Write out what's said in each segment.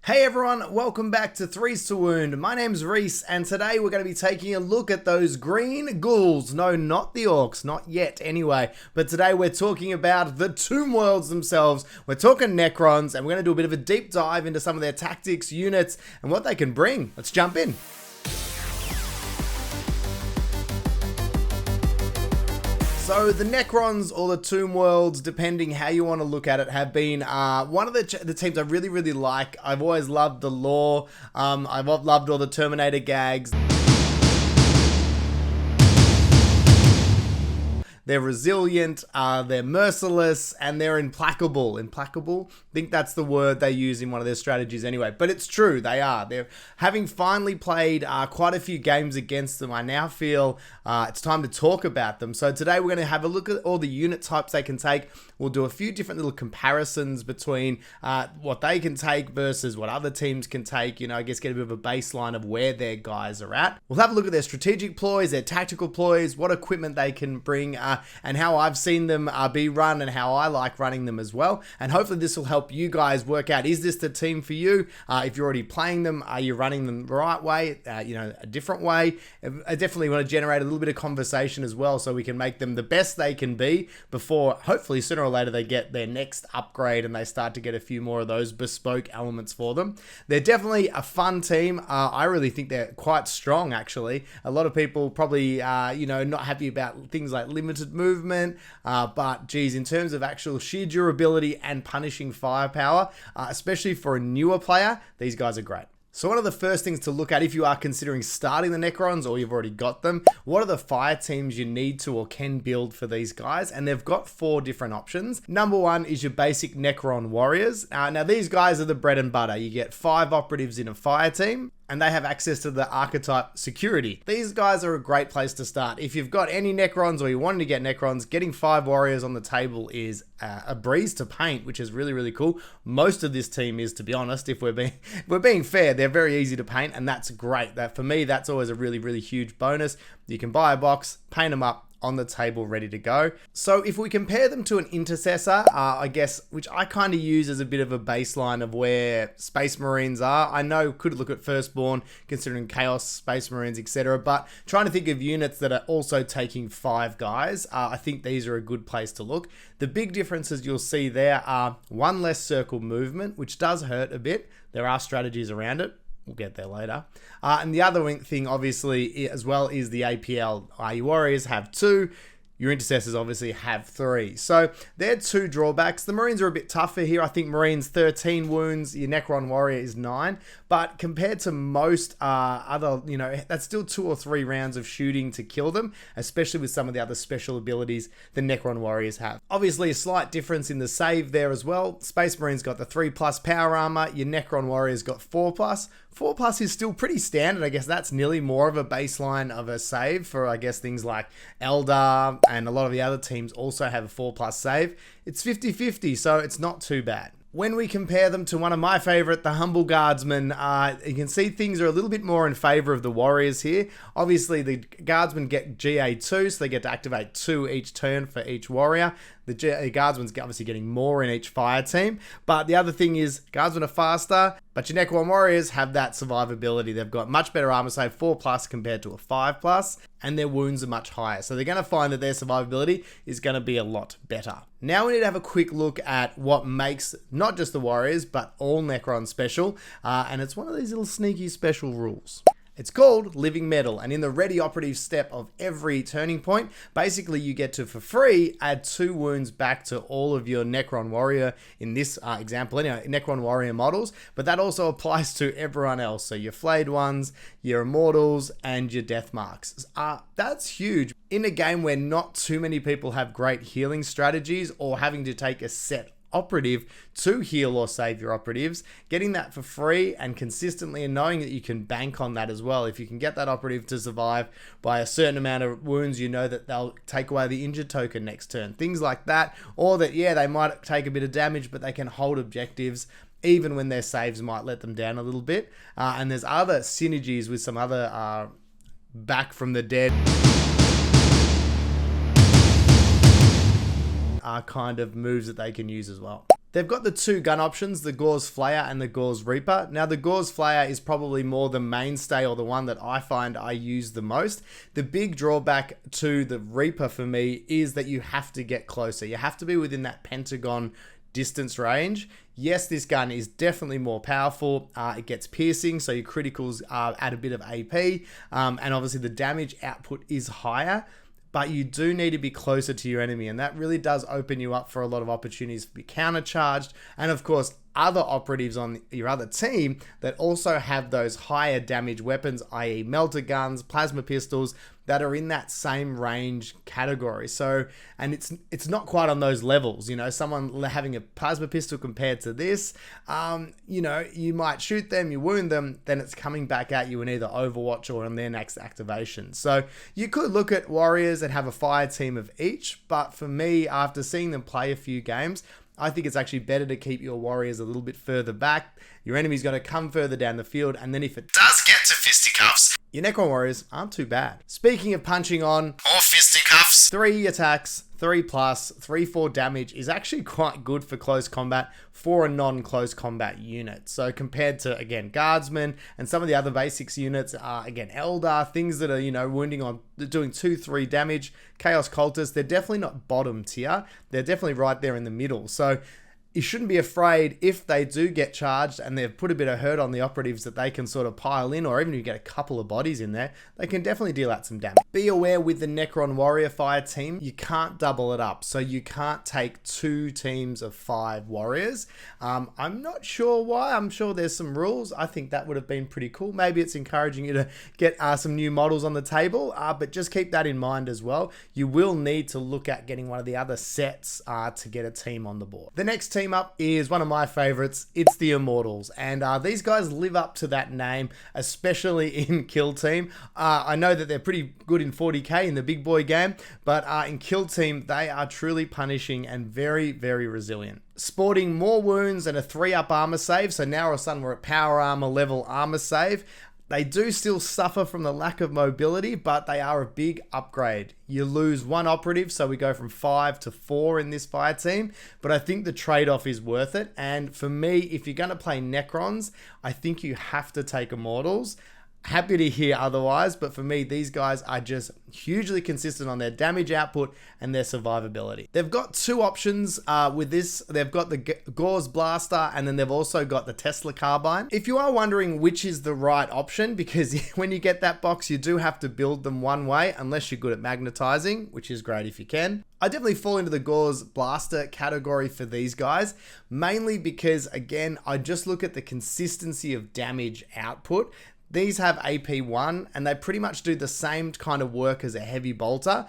Hey everyone, welcome back to Threes to Wound. My name's Reese, and today we're going to be taking a look at those green ghouls. No, not the orcs, not yet anyway. But today we're talking about the tomb worlds themselves. We're talking Necrons, and we're going to do a bit of a deep dive into some of their tactics, units, and what they can bring. Let's jump in. So the Necrons, or the Tomb Worlds, depending how you want to look at it, have been one of the teams I really like. I've always loved the lore. I've loved all the Terminator gags. They're resilient, they're merciless, and they're implacable. Implacable? I think that's the word they use in one of their strategies anyway. But it's true, they are. They're having finally played quite a few games against them. I now feel it's time to talk about them. So today we're going to have a look at all the unit types they can take. We'll do a few different little comparisons between what they can take versus what other teams can take. You know, I guess get a bit of a baseline of where their guys are at. We'll have a look at their strategic ploys, their tactical ploys, what equipment they can bring, and how I've seen them be run and how I like running them as well. And hopefully this will help you guys work out, is this the team for you? If you're already playing them, are you running them the right way, a different way? I definitely want to generate a little bit of conversation as well so we can make them the best they can be before, hopefully sooner or later, they get their next upgrade and they start to get a few more of those bespoke elements for them. They're definitely a fun team. I really think they're quite strong, actually. A lot of people probably, not happy about things like limited movement, but geez, in terms of actual sheer durability and punishing firepower, especially for a newer player, these guys are great. So one of the first things to look at if you are considering starting the Necrons or you've already got them, what are the fire teams you need to or can build for these guys? And they've got 4 different options. Number 1 is your basic Necron warriors. Now these guys are the bread and butter. You get 5 operatives in a fire team, and they have access to the archetype security. These guys are a great place to start. If you've got any Necrons or you wanted to get Necrons, getting 5 warriors on the table is a breeze to paint, which is really cool. Most of this team is, to be honest. If we're being fair, they're very easy to paint, and that's great. That for me, that's always a really huge bonus. You can buy a box, paint them up, on the table ready to go. So if we compare them to an intercessor, I guess, which I kind of use as a bit of a baseline of where Space Marines are. I know could look at Firstborn, considering Chaos, Space Marines, etc. But trying to think of units that are also taking 5 guys, I think these are a good place to look. The big differences you'll see there are 1 less circle movement, which does hurt a bit. There are strategies around it. We'll get there later. And the other thing, obviously, as well, is the APL. Your warriors have 2. Your intercessors obviously have 3. So they're 2 drawbacks. The Marines are a bit tougher here. I think Marines 13 wounds. Your Necron warrior is 9. But compared to most other, that's still 2 or 3 rounds of shooting to kill them, especially with some of the other special abilities the Necron warriors have. Obviously, a slight difference in the save there as well. Space Marines got the 3+ power armor. Your Necron warriors got 4+. 4+ is still pretty standard. I guess that's nearly more of a baseline of a save for, I guess, things like Eldar, and a lot of the other teams also have a 4+ save. It's 50-50, so it's not too bad. When we compare them to one of my favorite, the Humble Guardsmen, you can see things are a little bit more in favor of the Warriors here. Obviously, the Guardsmen get GA2, so they get to activate 2 each turn for each Warrior. The Guardsmen's obviously getting more in each fire team. But the other thing is, Guardsmen are faster, but your Necron Warriors have that survivability. They've got much better armor save, 4+ compared to a 5+, and their wounds are much higher. So they're going to find that their survivability is going to be a lot better. Now we need to have a quick look at what makes not just the Warriors, but all Necrons special. And it's one of these little sneaky special rules. It's called Living Metal, and in the ready operative step of every turning point, basically you get to, for free, add 2 wounds back to all of your Necron Warrior, in this example, anyway, Necron Warrior models, but that also applies to everyone else, so your Flayed ones, your Immortals, and your Death Marks. That's huge. In a game where not too many people have great healing strategies or having to take a set operative to heal or save your operatives, getting that for free and consistently, and knowing that you can bank on that as well. If you can get that operative to survive by a certain amount of wounds, you know that they'll take away the injured token next turn, things like that. Or that, yeah, they might take a bit of damage, but they can hold objectives even when their saves might let them down a little bit. And there's other synergies with some other back from the dead kind of moves that they can use as well. They've got the two gun options, the Gauze Flayer and the Gauze Reaper. Now, the Gauze Flayer is probably more the mainstay, or the one that I find I use the most. The big drawback to the Reaper for me is that you have to get closer. You have to be within that pentagon distance range. Yes, this gun is definitely more powerful. It gets piercing, so your criticals add a bit of AP, and obviously the damage output is higher. But you do need to be closer to your enemy, and that really does open you up for a lot of opportunities to be countercharged, and of course other operatives on your other team that also have those higher damage weapons, i.e. melter guns, plasma pistols, that are in that same range category. So, and it's not quite on those levels, you know, someone having a plasma pistol compared to this, you know, you might shoot them, you wound them, then it's coming back at you in either Overwatch or on their next activation. So you could look at warriors and have a fire team of each, but for me, after seeing them play a few games, I think it's actually better to keep your warriors a little bit further back. Your enemy's going to come further down the field, and then if it does get to fisticuffs, your Necron warriors aren't too bad. Speaking of punching on or fisticuffs, 3 attacks, 3+, 3/4 damage is actually quite good for close combat for a non-close combat unit. So compared to, again, guardsmen and some of the other basics units, again, Eldar, things that are, you know, wounding on, doing 2-3 damage, Chaos Cultists, they're definitely not bottom tier. They're definitely right there in the middle. So you shouldn't be afraid if they do get charged and they've put a bit of hurt on the operatives that they can sort of pile in, or even if you get a couple of bodies in there, they can definitely deal out some damage. Be aware with the Necron Warrior Fire team, you can't double it up. So you can't take 2 teams of 5 warriors. I'm not sure why. I'm sure there's some rules. I think that would have been pretty cool. Maybe it's encouraging you to get some new models on the table, but just keep that in mind as well. You will need to look at getting one of the other sets to get a team on the board. The next team up is one of my favorites. It's the Immortals, and these guys live up to that name, especially in Kill Team. I know that they're pretty good in 40k in the big boy game, but in Kill Team they are truly punishing and very, very resilient. Sporting more wounds and a 3-up armor save, so now all of a sudden we're at power armor level armor save. They do still suffer from the lack of mobility, but they are a big upgrade. You lose 1 operative, so we go from 5 to 4 in this fire team, but I think the trade-off is worth it. And for me, if you're going to play Necrons, I think you have to take Immortals. Happy to hear otherwise, but for me, these guys are just hugely consistent on their damage output and their survivability. They've got 2 options with this. They've got the Gauze Blaster, and then they've also got the Tesla Carbine. If you are wondering which is the right option, because when you get that box, you do have to build them one way, unless you're good at magnetizing, which is great if you can. I definitely fall into the Gauze Blaster category for these guys, mainly because, again, I just look at the consistency of damage output. These have AP1, and they pretty much do the same kind of work as a heavy bolter,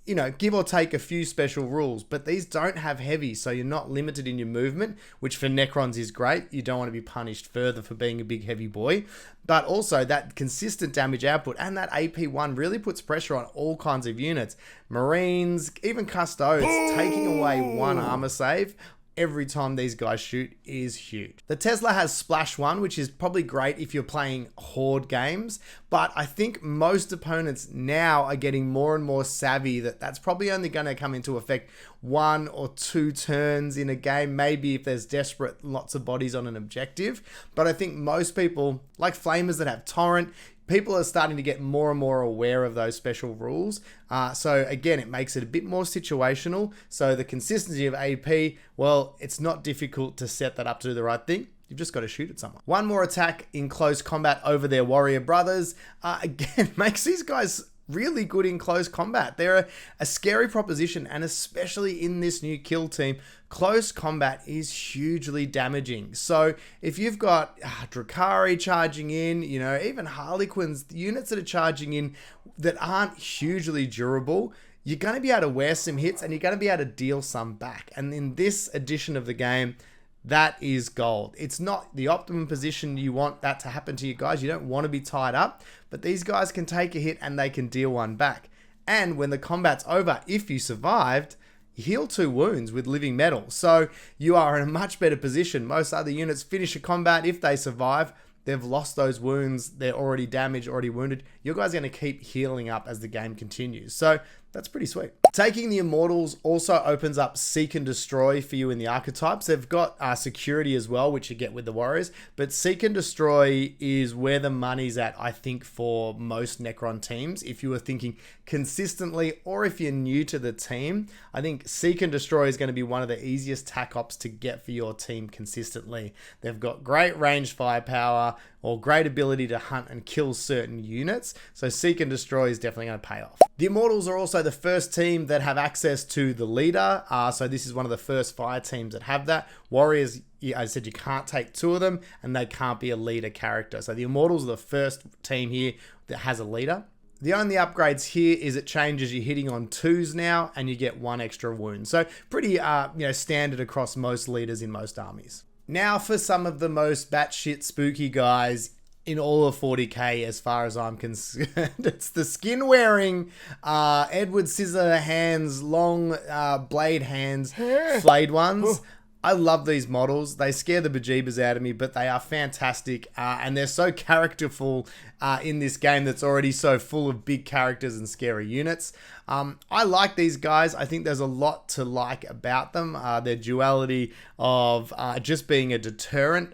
you know, give or take a few special rules, but these don't have heavy, so you're not limited in your movement, which for Necrons is great. You don't want to be punished further for being a big heavy boy, but also that consistent damage output and that AP1 really puts pressure on all kinds of units. Marines, even Custodes, taking away 1 armor save every time these guys shoot is huge. The Tesla has Splash 1, which is probably great if you're playing horde games, but I think most opponents now are getting more and more savvy that that's probably only going to come into effect 1 or 2 turns in a game, maybe if there's desperate lots of bodies on an objective. But I think most people, like Flamers that have Torrent, people are starting to get more and more aware of those special rules. So again, it makes it a bit more situational. So the consistency of AP, well, it's not difficult to set that up to do the right thing. You've just got to shoot at someone. 1 more attack in close combat over their warrior brothers. Again, makes these guys really good in close combat. They're a scary proposition, and especially in this new Kill Team, close combat is hugely damaging. So if you've got Drakari charging in, you know, even Harlequins, units that are charging in that aren't hugely durable, you're going to be able to wear some hits and you're going to be able to deal some back. And in this edition of the game, that is gold. It's not the optimum position you want that to happen to you guys. You don't want to be tied up, but these guys can take a hit and they can deal 1 back. And when the combat's over, if you survived, you heal 2 wounds with living metal. So you are in a much better position. Most other units finish a combat. If they survive, they've lost those wounds. They're already damaged, already wounded. Your guys are going to keep healing up as the game continues. So that's pretty sweet. Taking the Immortals also opens up Seek and Destroy for you in the archetypes. They've got security as well, which you get with the Warriors, but Seek and Destroy is where the money's at, I think, for most Necron teams. If you were thinking consistently, or if you're new to the team, I think Seek and Destroy is going to be one of the easiest tac ops to get for your team consistently. They've got great ranged firepower, or great ability to hunt and kill certain units. So Seek and Destroy is definitely going to pay off. The Immortals are also the first team that have access to the leader. So this is one of the first fire teams that have that. Warriors, I said you can't take two of them, and they can't be a leader character. So the Immortals are the first team here that has a leader. The only upgrades here is it changes your hitting on 2s now, and you get 1 extra wound. So pretty standard across most leaders in most armies. Now for some of the most batshit spooky guys in all of 40k as far as I'm concerned. It's the skin wearing, Edward Scissorhands, long blade hands, flayed ones. I love these models. They scare the bejeebers out of me, but they are fantastic, and they're so characterful in this game that's already so full of big characters and scary units. I like these guys. I think there's a lot to like about them. Their duality of just being a deterrent,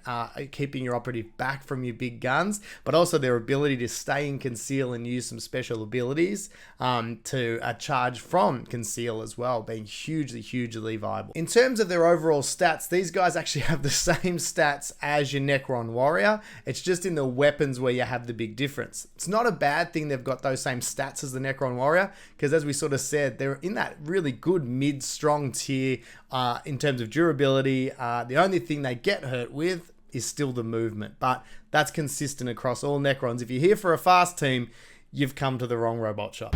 keeping your operative back from your big guns, but also their ability to stay in conceal and use some special abilities to charge from conceal as well, being hugely viable. In terms of their overall stats, these guys actually have the same stats as your Necron warrior. It's just in the weapons where you have the big difference. It's not a bad thing they've got those same stats as the Necron warrior, because as we sort of said, they're in that really good mid-strong tier in terms of durability. The only thing they get hurt with is still the movement, but that's consistent across all Necrons. If you're here for a fast team, you've come to the wrong robot shop.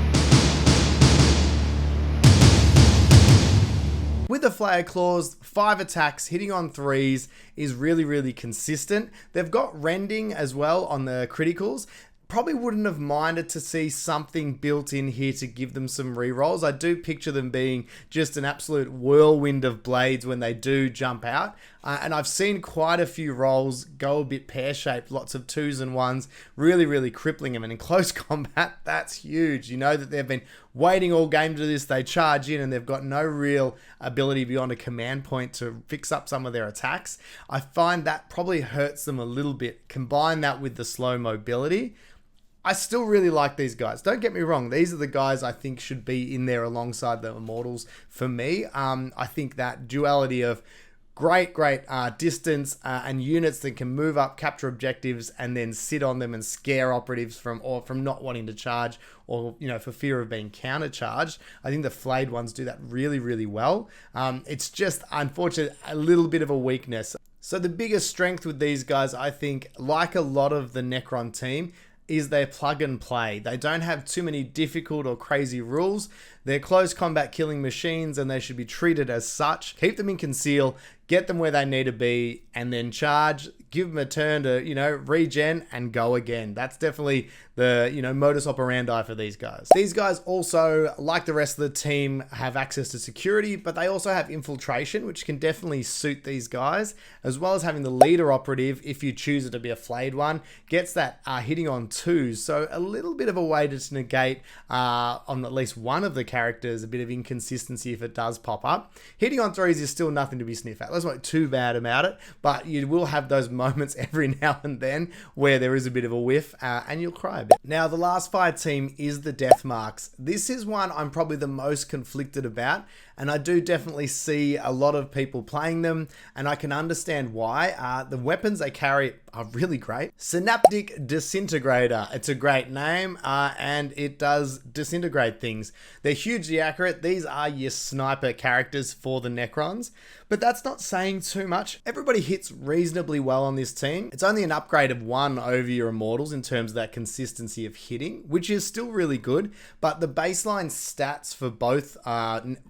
With the Flayer Claws, 5 attacks, hitting on 3s is really consistent. They've got rending as well on the criticals. Probably wouldn't have minded to see something built in here to give them some rerolls. I do picture them being just an absolute whirlwind of blades when they do jump out. And I've seen quite a few rolls go a bit pear-shaped, lots of 2s and 1s, really crippling them. And in close combat, that's huge. You know that they've been waiting all game to do this. They charge in and they've got no real ability beyond a command point to fix up some of their attacks. I find that probably hurts them a little bit. Combine that with the slow mobility. I still really like these guys. Don't get me wrong. These are the guys I think should be in there alongside the Immortals for me. I think that duality of great distance and units that can move up, capture objectives, and then sit on them and scare operatives from not wanting to charge, or for fear of being countercharged. I think the Flayed ones do that really well. It's just unfortunate, a little bit of a weakness. So the biggest strength with these guys, I think, like a lot of the Necron team, is their plug and play. They don't have too many difficult or crazy rules. They're close combat killing machines, and they should be treated as such. Keep them in conceal, get them where they need to be, and then charge, give them a turn to, regen and go again. That's definitely the, modus operandi for these guys. These guys also, like the rest of the team, have access to security, but they also have infiltration, which can definitely suit these guys, as well as having the leader operative, if you choose it to be a flayed one, gets that hitting on 2s. So a little bit of a way to negate on at least one of the characters a bit of inconsistency if it does pop up. Hitting on 3s is still nothing to be sniffed at. Let's not too bad about it, but you will have those moments every now and then where there is a bit of a whiff and you'll cry a bit. Now the last fire team is the Death Marks. This is one I'm probably the most conflicted about, and I do definitely see a lot of people playing them, and I can understand why. The weapons they carry are really great. Synaptic Disintegrator. It's a great name, and it does disintegrate things. They're hugely accurate. These are your sniper characters for the Necrons, but that's not saying too much. Everybody hits reasonably well on this team. It's only an upgrade of 1 over your Immortals in terms of that consistency of hitting, which is still really good, but the baseline stats for both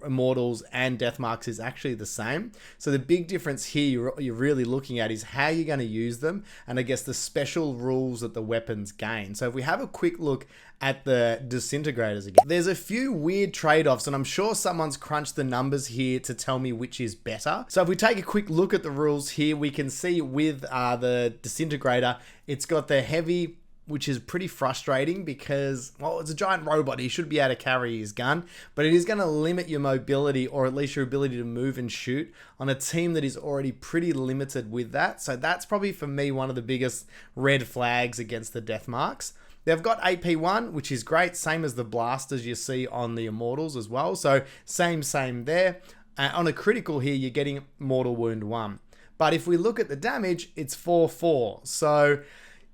Immortals and Death Marks is actually the same. So the big difference here you're really looking at is how you're going to use them, and I guess the special rules that the weapons gain. So if we have a quick look at the disintegrators again, there's a few weird trade-offs, and I'm sure someone's crunched the numbers here to tell me which is better. So if we take a quick look at the rules here, we can see with the disintegrator, it's got the heavy which is pretty frustrating because, well, it's a giant robot. He should be able to carry his gun, but it is going to limit your mobility, or at least your ability to move and shoot, on a team that is already pretty limited with that. So that's probably, for me, one of the biggest red flags against the death marks. They've got AP1, which is great, same as the blasters you see on the Immortals as well. So same there. On a critical here, you're getting mortal wound 1. But if we look at the damage, it's 4-4. So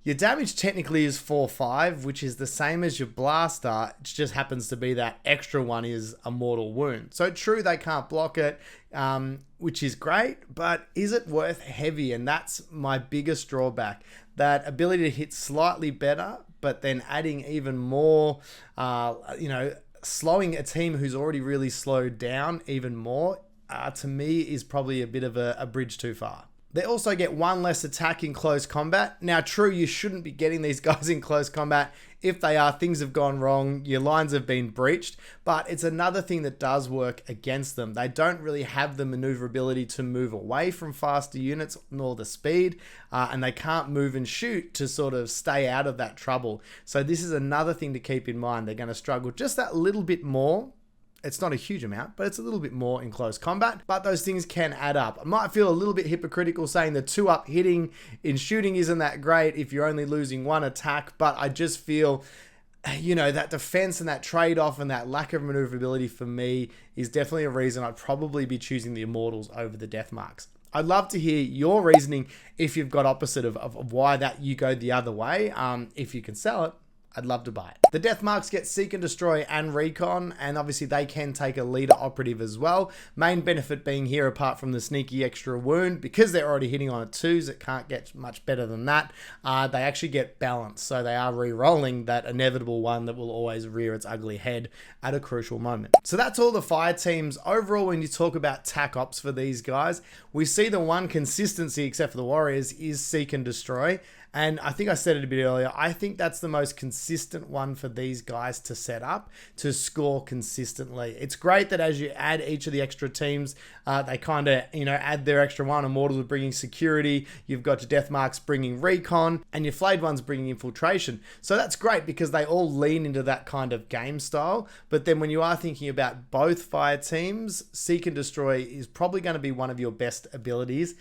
your damage technically is 4-5, which is the same as your blaster. It just happens to be that extra one is a mortal wound. So true, they can't block it, which is great, but is it worth heavy? And that's my biggest drawback. That ability to hit slightly better, but then adding even more, slowing a team who's already really slowed down even more, to me is probably a bit of a bridge too far. They also get 1 less attack in close combat. Now, true, you shouldn't be getting these guys in close combat. If they are, things have gone wrong, your lines have been breached, but it's another thing that does work against them. They don't really have the maneuverability to move away from faster units, nor the speed, and they can't move and shoot to sort of stay out of that trouble. So this is another thing to keep in mind. They're going to struggle just that little bit more. It's not a huge amount, but it's a little bit more in close combat, but those things can add up. I might feel a little bit hypocritical saying the 2-up hitting in shooting isn't that great if you're only losing 1 attack, but I just feel, that defense and that trade-off and that lack of maneuverability for me is definitely a reason I'd probably be choosing the Immortals over the death marks. I'd love to hear your reasoning if you've got opposite of why that you go the other way. If you can sell it, I'd love to buy it. The death marks get seek and destroy and recon, and obviously they can take a leader operative as well. Main benefit being here, apart from the sneaky extra wound, because they're already hitting on a 2s, it can't get much better than that. They actually get balance, so they are re-rolling that inevitable one that will always rear its ugly head at a crucial moment. So that's all the fire teams. Overall, when you talk about tac ops for these guys, we see the one consistency, except for the Warriors, is seek and destroy. And I think I said it a bit earlier, I think that's the most consistent one for these guys to set up, to score consistently. It's great that as you add each of the extra teams, they kind of, add their extra one. Immortals are bringing security, you've got your death marks bringing recon, and your Flayed ones bringing infiltration. So that's great because they all lean into that kind of game style. But then when you are thinking about both fire teams, seek and destroy is probably going to be one of your best abilities,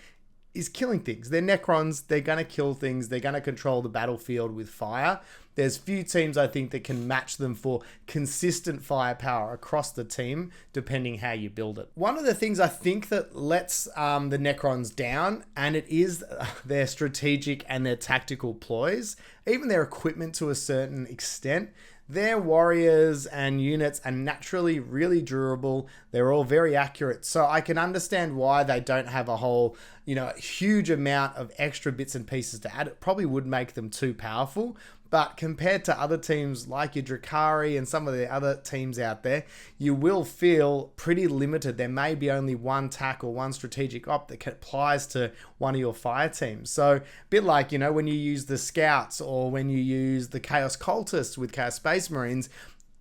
is killing things. They're Necrons, they're going to kill things, they're going to control the battlefield with fire. There's few teams, I think, that can match them for consistent firepower across the team, depending how you build it. One of the things I think that lets the Necrons down, and it is their strategic and their tactical ploys, even their equipment to a certain extent. Their warriors and units are naturally really durable. They're all very accurate. So I can understand why they don't have a whole, huge amount of extra bits and pieces to add. It probably would make them too powerful. But compared to other teams like your Drakari and some of the other teams out there, you will feel pretty limited. There may be only one tac or one strategic op that applies to one of your fire teams. So a bit like, when you use the Scouts or when you use the Chaos Cultists with Chaos Space Marines,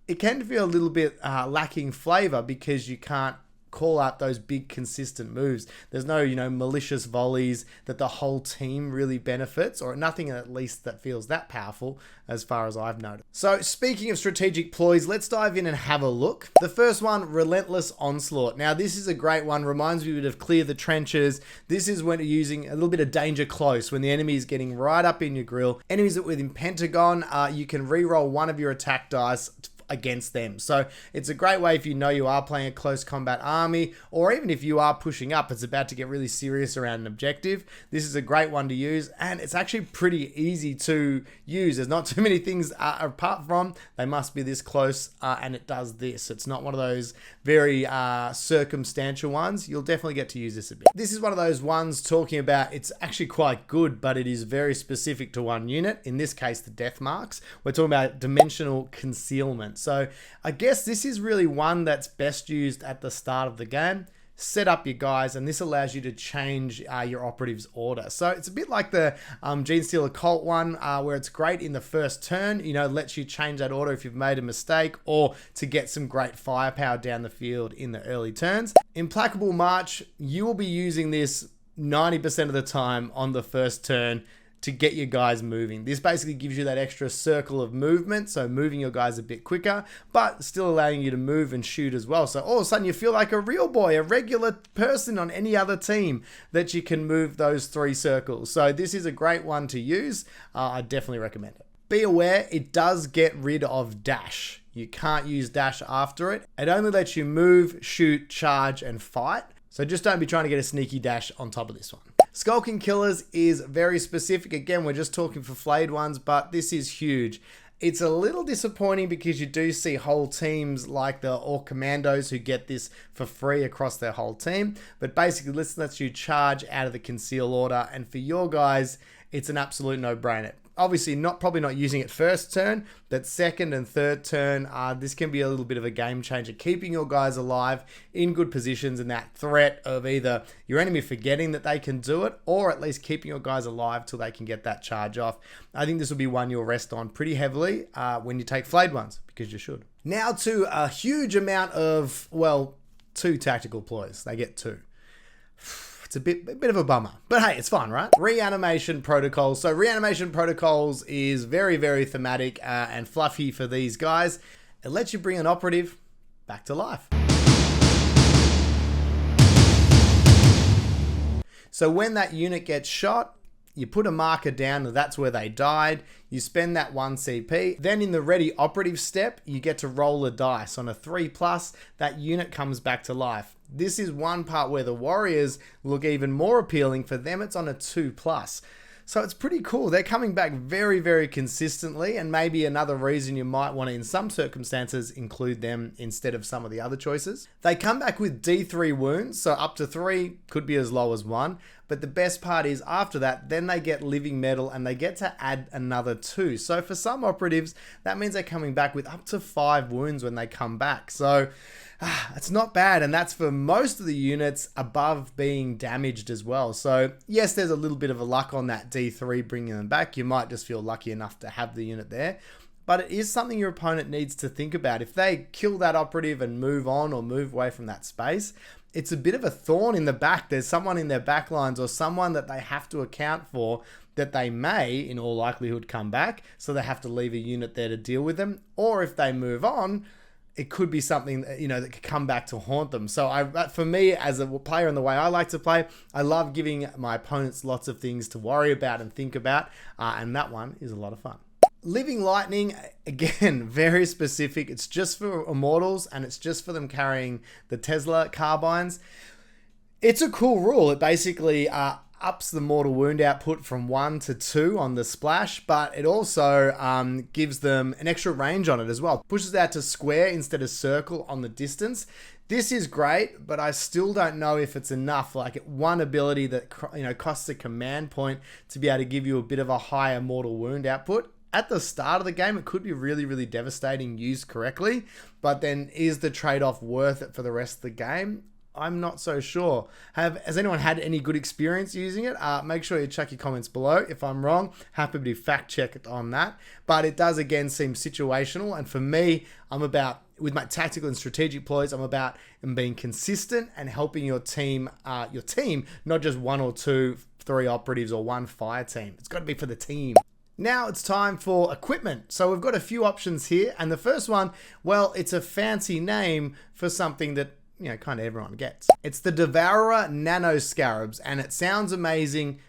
it can feel a little bit lacking flavor because you can't call out those big consistent moves. There's no, malicious volleys that the whole team really benefits, or nothing at least that feels that powerful as far as I've noticed. So speaking of strategic ploys, let's dive in and have a look. The first one, Relentless Onslaught. Now this is a great one, reminds me a bit of Clear the Trenches. This is when you're using a little bit of danger close, when the enemy is getting right up in your grill. Enemies that within Pentagon, you can re-roll one of your attack dice against them. So it's a great way if you know you are playing a close combat army, or even if you are pushing up, it's about to get really serious around an objective. This is a great one to use, and it's actually pretty easy to use. There's not too many things apart from they must be this close, and it does this. It's not one of those very circumstantial ones. You'll definitely get to use this a bit. This is one of those ones talking about it's actually quite good, but it is very specific to one unit. In this case, the death marks. We're talking about dimensional concealment. So I guess this is really one that's best used at the start of the game. Set up your guys, and this allows you to change your operatives order. So it's a bit like the Genestealer Cult one, where it's great in the first turn, lets you change that order if you've made a mistake, or to get some great firepower down the field in the early turns. Implacable March, you will be using this 90% of the time on the first turn to get your guys moving. This basically gives you that extra circle of movement, so moving your guys a bit quicker, but still allowing you to move and shoot as well. So all of a sudden you feel like a real boy, a regular person on any other team that you can move those 3 circles. So this is a great one to use. I definitely recommend it. Be aware, it does get rid of dash. You can't use dash after it. It only lets you move, shoot, charge, and fight. So just don't be trying to get a sneaky dash on top of this one. Skulking Killers is very specific. Again, we're just talking for Flayed ones, but this is huge. It's a little disappointing because you do see whole teams like the Ork Kommandos who get this for free across their whole team. But basically, this lets you charge out of the conceal order. And for your guys, it's an absolute no-brainer. Obviously, probably not using it first turn, but second and third turn, this can be a little bit of a game changer, keeping your guys alive in good positions and that threat of either your enemy forgetting that they can do it or at least keeping your guys alive till they can get that charge off. I think this will be one you'll rest on pretty heavily when you take Flayed ones, because you should. Now to a huge amount of, well, 2 tactical ploys. They get 2. It's a bit of a bummer, but hey, it's fun, right? Reanimation protocols. So reanimation protocols is very, very thematic and fluffy for these guys. It lets you bring an operative back to life. So when that unit gets shot, you put a marker down, that's where they died. You spend that 1 CP. Then in the ready operative step, you get to roll a dice. On a 3+, that unit comes back to life. This is one part where the warriors look even more appealing. For them, it's on a 2+. So it's pretty cool. They're coming back very, very consistently, and maybe another reason you might want to, in some circumstances, include them instead of some of the other choices. They come back with D3 wounds, so up to 3, could be as low as 1. But the best part is after that, then they get living metal and they get to add another 2. So for some operatives, that means they're coming back with up to 5 wounds when they come back. So it's not bad, and that's for most of the units above being damaged as well. So yes, there's a little bit of a luck on that D3 bringing them back. You might just feel lucky enough to have the unit there. But it is something your opponent needs to think about. If they kill that operative and move on or move away from that space, it's a bit of a thorn in the back. There's someone in their back lines or someone that they have to account for that they may, in all likelihood, come back. So they have to leave a unit there to deal with them. Or if they move on, it could be something that, that could come back to haunt them. So for me, as a player and the way I like to play, I love giving my opponents lots of things to worry about and think about. And that one is a lot of fun. Living Lightning, again, very specific. It's just for Immortals, and it's just for them carrying the Tesla carbines. It's a cool rule. It basically ups the mortal wound output from 1 to 2 on the splash, but it also gives them an extra range on it as well. Pushes out to square instead of circle on the distance. This is great, but I still don't know if it's enough. Like one ability that costs a command point to be able to give you a bit of a higher mortal wound output. At the start of the game, it could be really, really devastating used correctly, but then is the trade-off worth it for the rest of the game? I'm not so sure. Has anyone had any good experience using it? Make sure you check your comments below. If I'm wrong, happy to fact check it on that. But it does again seem situational. And for me, with my tactical and strategic ploys, I'm about being consistent and helping your team, not just 1 or 2, 3 operatives or 1 fire team. It's got to be for the team. Now it's time for equipment. So we've got a few options here. And the first one, well, it's a fancy name for something that kind of everyone gets. It's the Devourer Nano Scarabs, and it sounds amazing,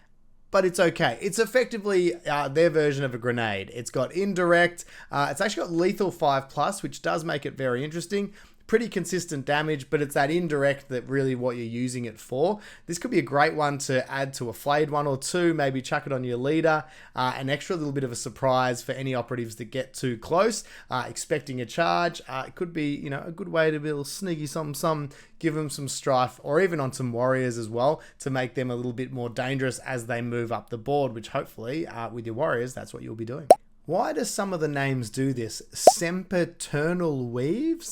but it's okay. It's effectively their version of a grenade. It's got indirect, it's actually got lethal 5+, which does make it very interesting. Pretty consistent damage, but it's that indirect that really what you're using it for. This could be a great one to add to a Flayed 1 or 2, maybe chuck it on your leader, an extra little bit of a surprise for any operatives that get too close, expecting a charge. It could be, a good way to be a little sneaky some, give them some strife, or even on some warriors as well, to make them a little bit more dangerous as they move up the board, which hopefully with your warriors, that's what you'll be doing. Why do some of the names do this? Sempiternal Weave?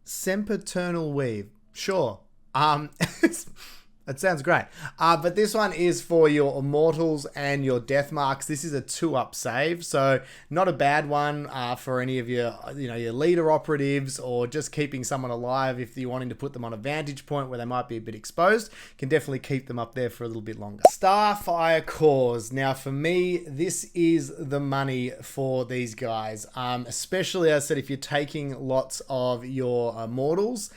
Sempiternal Weave. Sure. It sounds great. But this one is for your Immortals and your Death Marks. This is a 2-up save, so not a bad one for any of your, your leader operatives, or just keeping someone alive if you're wanting to put them on a vantage point where they might be a bit exposed. Can definitely keep them up there for a little bit longer. Starfire Cores. Now for me, this is the money for these guys. Especially, as I said, if you're taking lots of your Immortals,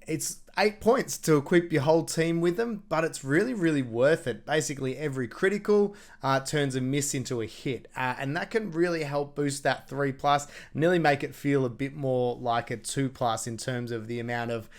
it's 8 points to equip your whole team with them, but it's really, really worth it. Basically, every critical turns a miss into a hit, and that can really help boost that 3+, nearly make it feel a bit more like a 2+ in terms of the amount of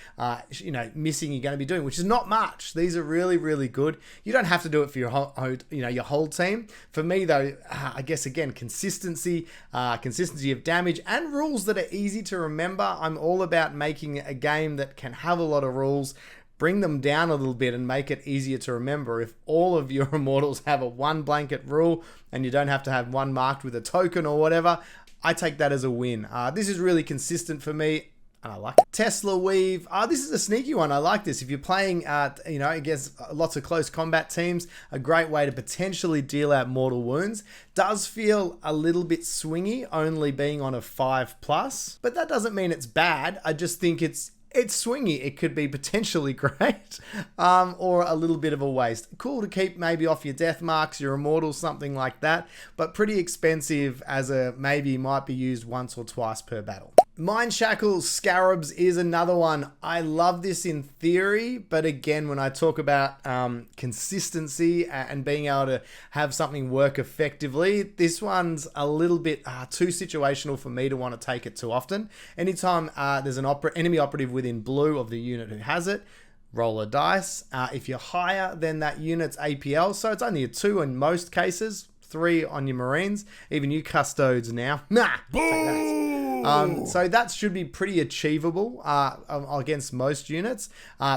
missing you're going to be doing, which is not much. These are really, really good. You don't have to do it for your whole team. For me, though, I guess again, consistency of damage, and rules that are easy to remember. I'm all about making a game that can have a lot of rules, bring them down a little bit and make it easier to remember. If all of your Immortals have a one blanket rule and you don't have to have one marked with a token or whatever, I take that as a win. This is really consistent for me, and I like it. Tesla Weave. This is a sneaky one. I like this. If you're playing, against lots of close combat teams, a great way to potentially deal out mortal wounds. Does feel a little bit swingy, only being on a 5+, but that doesn't mean it's bad. I just think it's swingy. It could be potentially great, or a little bit of a waste. Cool to keep maybe off your Death Marks, your Immortals, something like that, but pretty expensive as a maybe might be used once or twice per battle. Mind Shackle Scarabs is another one. I love this in theory, but again, when I talk about consistency and being able to have something work effectively, this one's a little bit too situational for me to want to take it too often. Anytime there's an enemy operative within blue of the unit who has it, roll a dice. If you're higher than that unit's APL, so it's only a 2 in most cases, 3 on your Marines, even you Custodes now. So that should be pretty achievable against most units.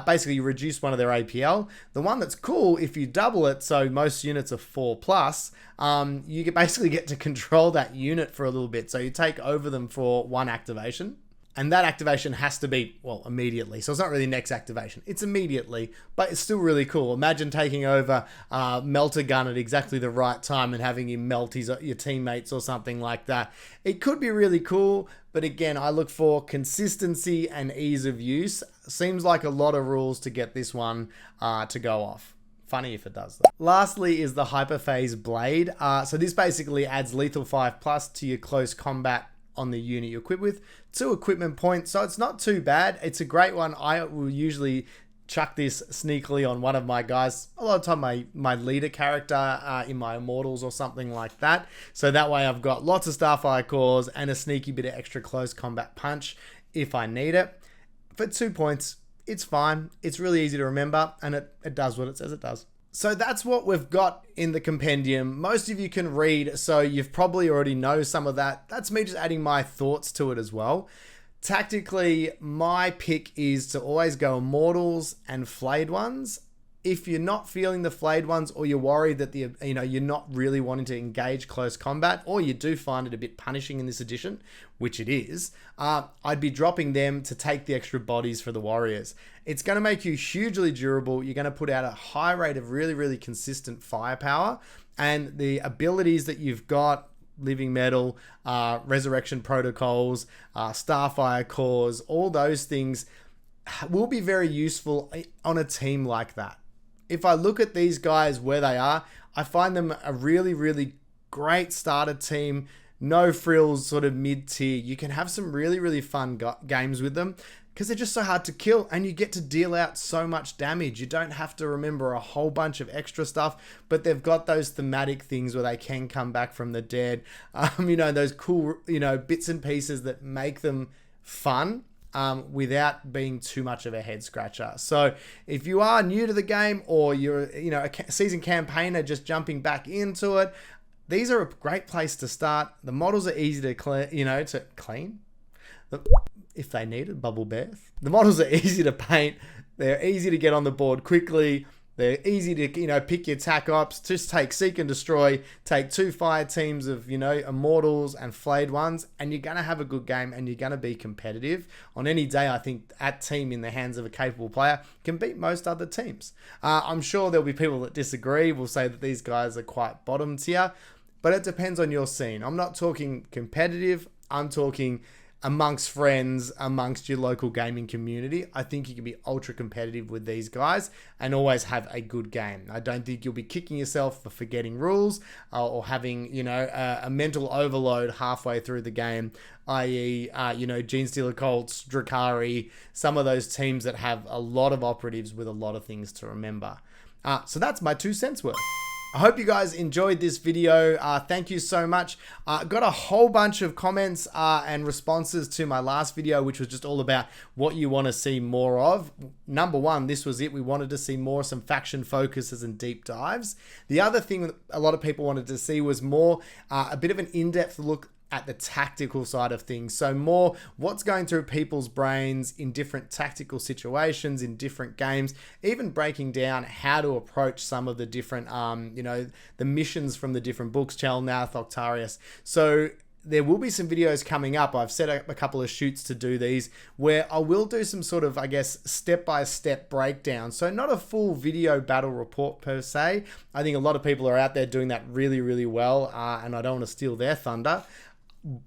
Basically, you reduce one of their APL. The one that's cool, if you double it, so most units are 4+, you basically get to control that unit for a little bit. So you take over them for one activation. And that activation has to be, well, immediately. So it's not really next activation. It's immediately, but it's still really cool. Imagine taking over Melter Gun at exactly the right time and having him melt your teammates or something like that. It could be really cool, but again, I look for consistency and ease of use. Seems like a lot of rules to get this one to go off. Funny if it does though. Lastly is the Hyperphase Blade. So this basically adds lethal 5+ to your close combat on the unit you equip with. 2 equipment points, so it's not too bad. It's a great one. I will usually chuck this sneakily on one of my guys. A lot of time my leader character in my Immortals or something like that. So that way I've got lots of Starfire Cores and a sneaky bit of extra close combat punch if I need it. For 2 points, it's fine. It's really easy to remember, and it does what it says it does. So that's what we've got in the compendium. Most of you can read, so you've probably already know some of that. That's me just adding my thoughts to it as well. Tactically, my pick is to always go Immortals and Flayed ones. If you're not feeling the Flayed ones, or you're worried that you're not really wanting to engage close combat, or you do find it a bit punishing in this edition, which it is, I'd be dropping them to take the extra bodies for the warriors. It's going to make you hugely durable. You're going to put out a high rate of really, really consistent firepower, and the abilities that you've got, Living Metal, Resurrection Protocols, Starfire Cores, all those things will be very useful on a team like that. If I look at these guys where they are, I find them a really, really great starter team. No frills, sort of mid-tier. You can have some really, really fun games with them because they're just so hard to kill, and you get to deal out so much damage. You don't have to remember a whole bunch of extra stuff, but they've got those thematic things where they can come back from the dead. Those cool, bits and pieces that make them fun. Without being too much of a head scratcher. So if you are new to the game, or you're a seasoned campaigner just jumping back into it, these are a great place to start. The models are easy to clean, if they need a bubble bath. The models are easy to paint. They're easy to get on the board quickly. They're easy to, pick your attack ops. Just take Seek and Destroy, take 2 fire teams of, Immortals and Flayed ones, and you're going to have a good game and you're going to be competitive. On any day, I think that team in the hands of a capable player can beat most other teams. I'm sure there'll be people that disagree, will say that these guys are quite bottom tier, but it depends on your scene. I'm not talking competitive, I'm talking amongst friends, amongst your local gaming community. I think you can be ultra competitive with these guys and always have a good game. I don't think you'll be kicking yourself for forgetting rules or having, a mental overload halfway through the game, i.e., Genestealer Colts, Drakari, some of those teams that have a lot of operatives with a lot of things to remember. So that's my 2 cents worth. I hope you guys enjoyed this video. Thank you so much. Got a whole bunch of comments and responses to my last video, which was just all about what you want to see more of. Number one, this was it. We wanted to see some faction focuses and deep dives. The other thing a lot of people wanted to see was more a bit of an in-depth look at the tactical side of things. So more what's going through people's brains in different tactical situations, in different games, even breaking down how to approach some of the different, the missions from the different books, Chelnath, Octarius. So there will be some videos coming up. I've set up a couple of shoots to do these where I will do some sort of, step-by-step breakdown. So not a full video battle report per se. I think a lot of people are out there doing that really, really well, and I don't want to steal their thunder,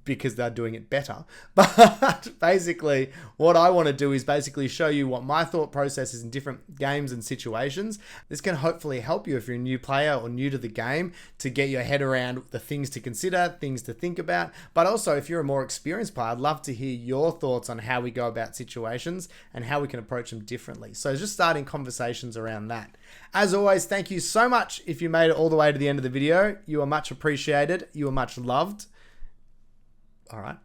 because they're doing it better. But basically what I want to do is basically show you what my thought process is in different games and situations. This can hopefully help you if you're a new player or new to the game to get your head around the things to consider, things to think about. But also if you're a more experienced player, I'd love to hear your thoughts on how we go about situations and how we can approach them differently. So just starting conversations around that. As always, thank you so much if you made it all the way to the end of the video. You are much appreciated. You are much loved. All right.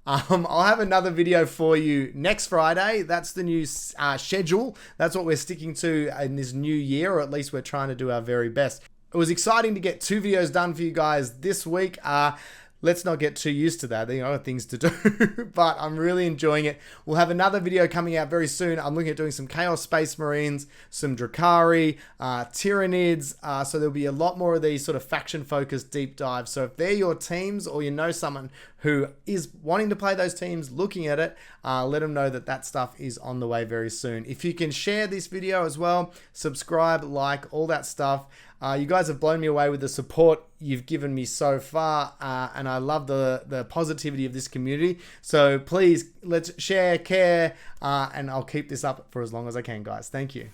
I'll have another video for you next Friday. That's the new schedule. That's what we're sticking to in this new year, or at least we're trying to do our very best. It was exciting to get 2 videos done for you guys this week. Let's not get too used to that. There are other things to do, but I'm really enjoying it. We'll have another video coming out very soon. I'm looking at doing some Chaos Space Marines, some Drakari, Tyranids. So there'll be a lot more of these sort of faction-focused deep dives. So if they're your teams, or you know someone who is wanting to play those teams, looking at it, let them know that that stuff is on the way very soon. If you can share this video as well, subscribe, like, all that stuff. You guys have blown me away with the support you've given me so far, and I love the positivity of this community. So please, let's share, care, and I'll keep this up for as long as I can, guys. Thank you.